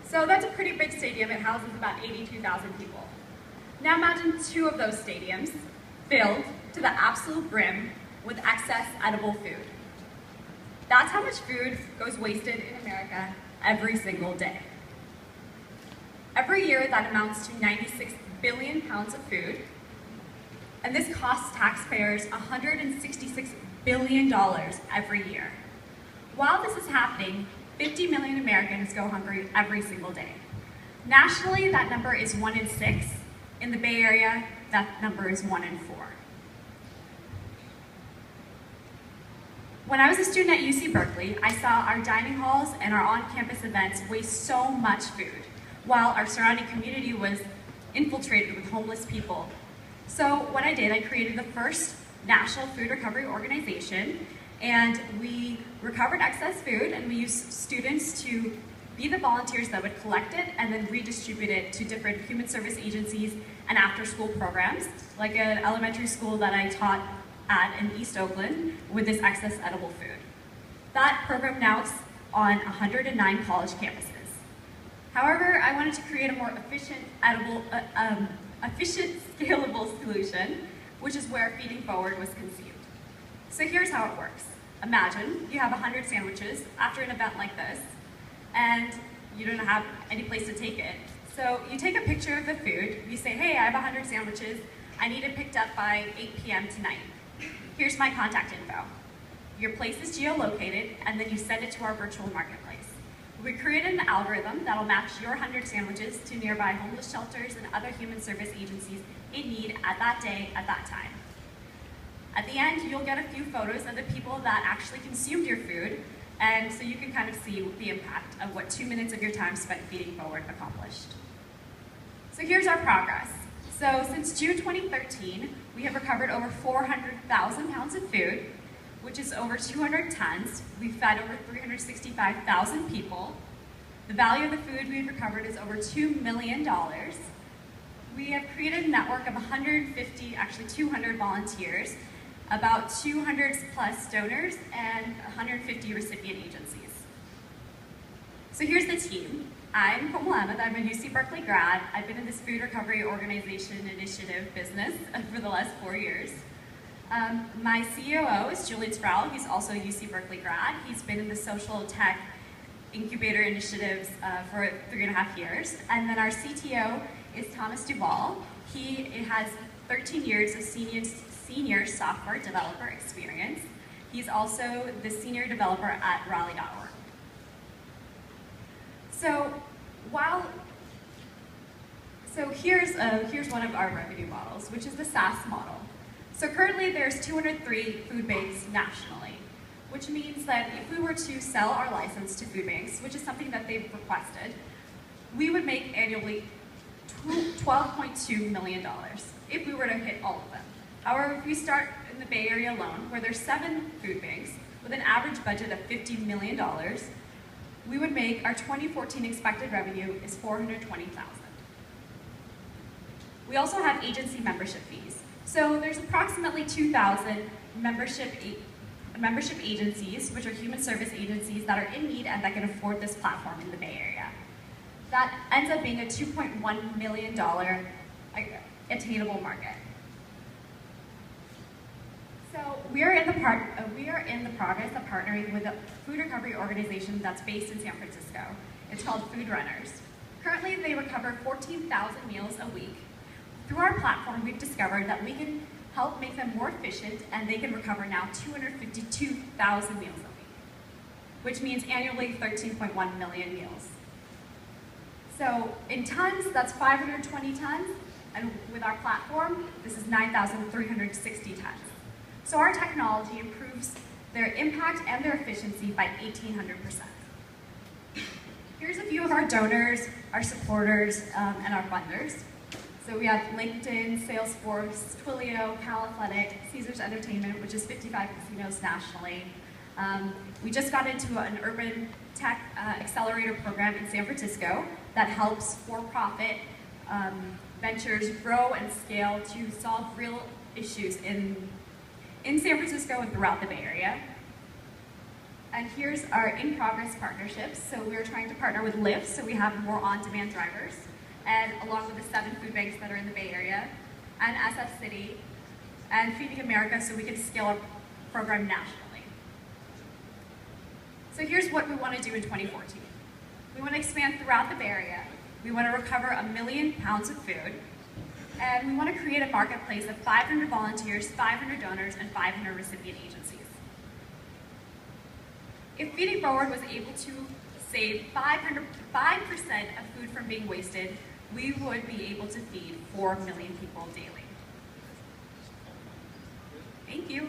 So that's a pretty big stadium. It houses about 82,000 people. Now imagine 2 of those stadiums filled to the absolute brim with excess edible food. That's how much food goes wasted in America every single day. Every year, that amounts to 96 billion pounds of food, and this costs taxpayers $166 billion every year. While this is happening, 50 million Americans go hungry every single day. Nationally, that number is 1 in 6. In the Bay Area, that number is 1 in 4. When I was a student at UC Berkeley, I saw our dining halls and our on-campus events waste so much food, while our surrounding community was infiltrated with homeless people. So what I did, I created the first national food recovery organization, and we recovered excess food, and we used students to be the volunteers that would collect it and then redistribute it to different human service agencies and after-school programs, like an elementary school that I taught at in East Oakland with this excess edible food. That program now is on 109 college campuses. However, I wanted to create a more efficient, scalable solution, which is where Feeding Forward was conceived. So here's how it works. Imagine you have 100 sandwiches after an event like this, and you don't have any place to take it. So you take a picture of the food, you say, hey, I have 100 sandwiches, I need it picked up by 8 p.m. tonight. Here's my contact info. Your place is geolocated, and then you send it to our virtual marketplace. We created an algorithm that'll match your 100 sandwiches to nearby homeless shelters and other human service agencies in need at that day, at that time. At the end, you'll get a few photos of the people that actually consumed your food, and so you can kind of see the impact of what 2 minutes of your time spent Feeding Forward accomplished. So here's our progress. So since June 2013, we have recovered over 400,000 pounds of food, which is over 200 tons. We've fed over 365,000 people. The value of the food we've recovered is over $2 million. We have created a network of 200 volunteers, about 200 plus donors, and 150 recipient agencies. So here's the team. I'm Komal Spartups. I'm a UC Berkeley grad. I've been in this food recovery organization initiative business for the last 4 years. My COO is Julian Sproul. He's also a UC Berkeley grad. He's been in the social tech incubator initiatives for 3.5 years. And then our CTO is Thomas Duvall. He has 13 years of senior software developer experience. He's also the senior developer at Rally.org. So here's one of our revenue models, which is the SaaS model. So currently there's 203 food banks nationally, which means that if we were to sell our license to food banks, which is something that they've requested, we would make annually $12.2 million if we were to hit all of them. However, if we start in the Bay Area alone, where there's 7 food banks with an average budget of $50 million, we would make our 2014 expected revenue is $420,000. We also have agency membership fees. So there's approximately 2,000 membership agencies, which are human service agencies that are in need and that can afford this platform in the Bay Area. That ends up being a $2.1 million attainable market. So we are in the progress of partnering with a food recovery organization that's based in San Francisco. It's called Food Runners. Currently, they recover 14,000 meals a week. Through our platform, we've discovered that we can help make them more efficient, and they can recover now 252,000 meals a week, which means annually 13.1 million meals. So in tons, that's 520 tons, and with our platform, this is 9,360 tons. So our technology improves their impact and their efficiency by 1,800%. Here's a few of our donors, our supporters, and our funders. So we have LinkedIn, Salesforce, Twilio, Cal Athletic, Caesars Entertainment, which is 55 casinos nationally. We just got into an urban tech accelerator program in San Francisco that helps for-profit ventures grow and scale to solve real issues in San Francisco and throughout the Bay Area. And here's our in-progress partnerships. So we're trying to partner with Lyft, so we have more on-demand drivers, and along with the 7 food banks that are in the Bay Area, and SF City, and Feeding America, so we can scale our program nationally. So here's what we want to do in 2014. We want to expand throughout the Bay Area. We want to recover 1 million pounds of food, and we want to create a marketplace of 500 volunteers, 500 donors, and 500 recipient agencies. If Feeding Forward was able to save 5% of food from being wasted, we would be able to feed 4 million people daily. Thank you.